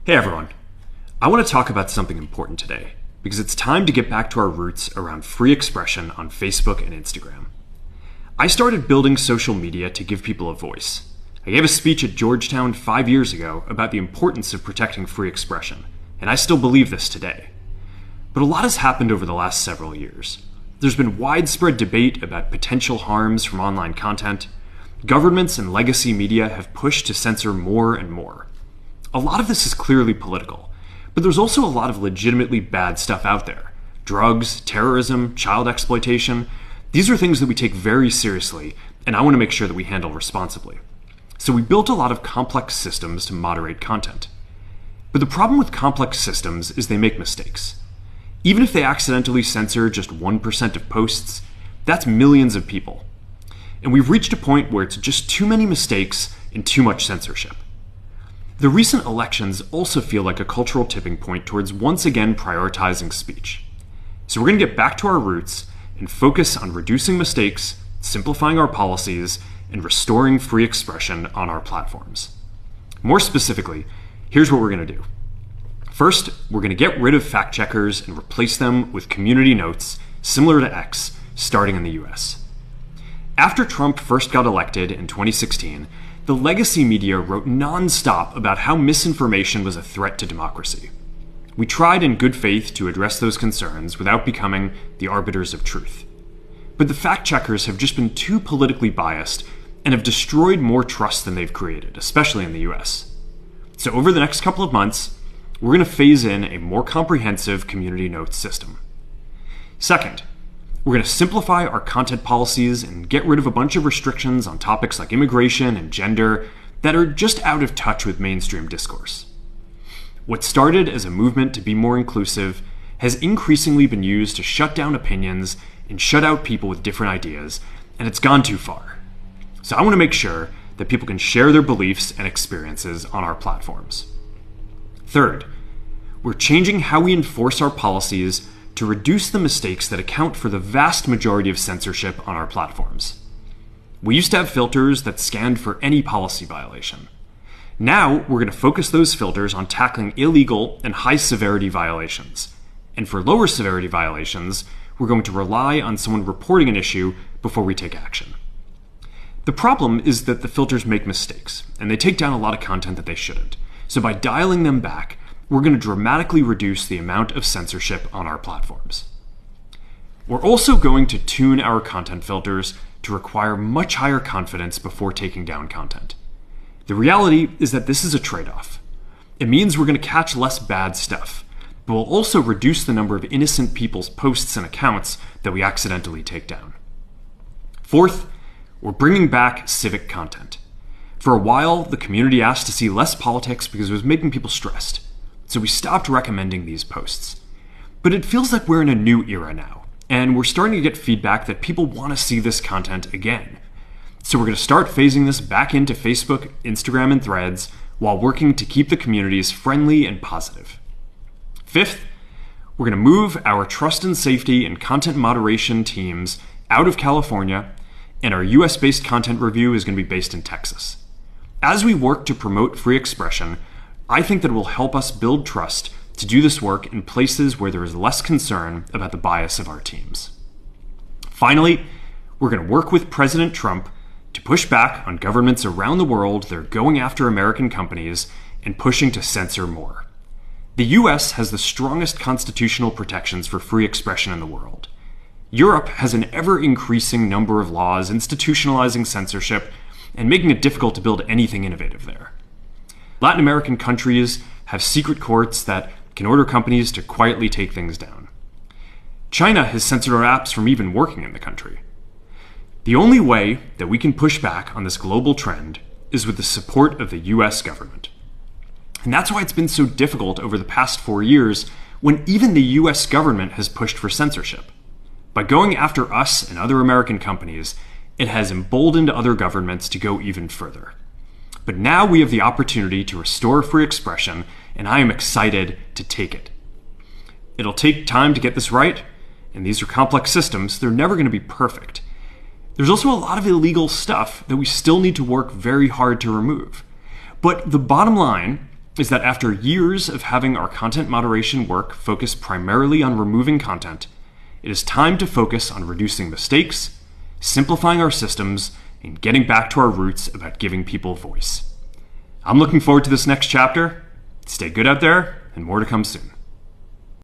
Hey everyone, I want to talk about something important today because it's time to get back to our roots around free expression on Facebook and Instagram. I started building social media to give people a voice. I gave a speech at Georgetown 5 years ago about the importance of protecting free expression, and I still believe this today. But a lot has happened over the last several years. There's been widespread debate about potential harms from online content. Governments and legacy media have pushed to censor more and more. A lot of this is clearly political, but there's also a lot of legitimately bad stuff out there. Drugs, terrorism, child exploitation. These are things that we take very seriously, and I want to make sure that we handle responsibly. So we built a lot of complex systems to moderate content. But the problem with complex systems is they make mistakes. Even if they accidentally censor just 1% of posts, that's millions of people. And we've reached a point where it's just too many mistakes and too much censorship. The recent elections also feel like a cultural tipping point towards once again prioritizing speech. So we're going to get back to our roots and focus on reducing mistakes, simplifying our policies, and restoring free expression on our platforms. More specifically, here's what we're going to do. First, we're going to get rid of fact checkers and replace them with community notes similar to X, starting in the US. After Trump first got elected in 2016, the legacy media wrote non-stop about how misinformation was a threat to democracy. We tried in good faith to address those concerns without becoming the arbiters of truth. But the fact checkers have just been too politically biased and have destroyed more trust than they've created, especially in the US. So over the next couple of months, we're going to phase in a more comprehensive community notes system. Second, we're going to simplify our content policies and get rid of a bunch of restrictions on topics like immigration and gender that are just out of touch with mainstream discourse. What started as a movement to be more inclusive has increasingly been used to shut down opinions and shut out people with different ideas, and it's gone too far. So I want to make sure that people can share their beliefs and experiences on our platforms. Third, we're changing how we enforce our policies to reduce the mistakes that account for the vast majority of censorship on our platforms. We used to have filters that scanned for any policy violation. Now, we're going to focus those filters on tackling illegal and high-severity violations. And for lower severity violations, we're going to rely on someone reporting an issue before we take action. The problem is that the filters make mistakes, and they take down a lot of content that they shouldn't. So by dialing them back, we're going to dramatically reduce the amount of censorship on our platforms. We're also going to tune our content filters to require much higher confidence before taking down content. The reality is that this is a trade-off. It means we're going to catch less bad stuff, but we'll also reduce the number of innocent people's posts and accounts that we accidentally take down. Fourth, we're bringing back civic content. For a while, the community asked to see less politics because it was making people stressed. So we stopped recommending these posts. But it feels like we're in a new era now, and we're starting to get feedback that people want to see this content again. So we're going to start phasing this back into Facebook, Instagram, and Threads while working to keep the communities friendly and positive. Fifth, we're going to move our trust and safety and content moderation teams out of California, and our US-based content review is going to be based in Texas. As we work to promote free expression, I think that it will help us build trust to do this work in places where there is less concern about the bias of our teams. Finally, we're going to work with President Trump to push back on governments around the world that are going after American companies and pushing to censor more. The US has the strongest constitutional protections for free expression in the world. Europe has an ever-increasing number of laws institutionalizing censorship and making it difficult to build anything innovative there. Latin American countries have secret courts that can order companies to quietly take things down. China has censored our apps from even working in the country. The only way that we can push back on this global trend is with the support of the US government. And that's why it's been so difficult over the past 4 years when even the US government has pushed for censorship. By going after us and other American companies, it has emboldened other governments to go even further. But now we have the opportunity to restore free expression, and I am excited to take it. It'll take time to get this right, and these are complex systems. They're never going to be perfect. There's also a lot of illegal stuff that we still need to work very hard to remove. But the bottom line is that after years of having our content moderation work focus primarily on removing content, it is time to focus on reducing mistakes, simplifying our systems, and getting back to our roots about giving people voice. I'm looking forward to this next chapter. Stay good out there, and more to come soon.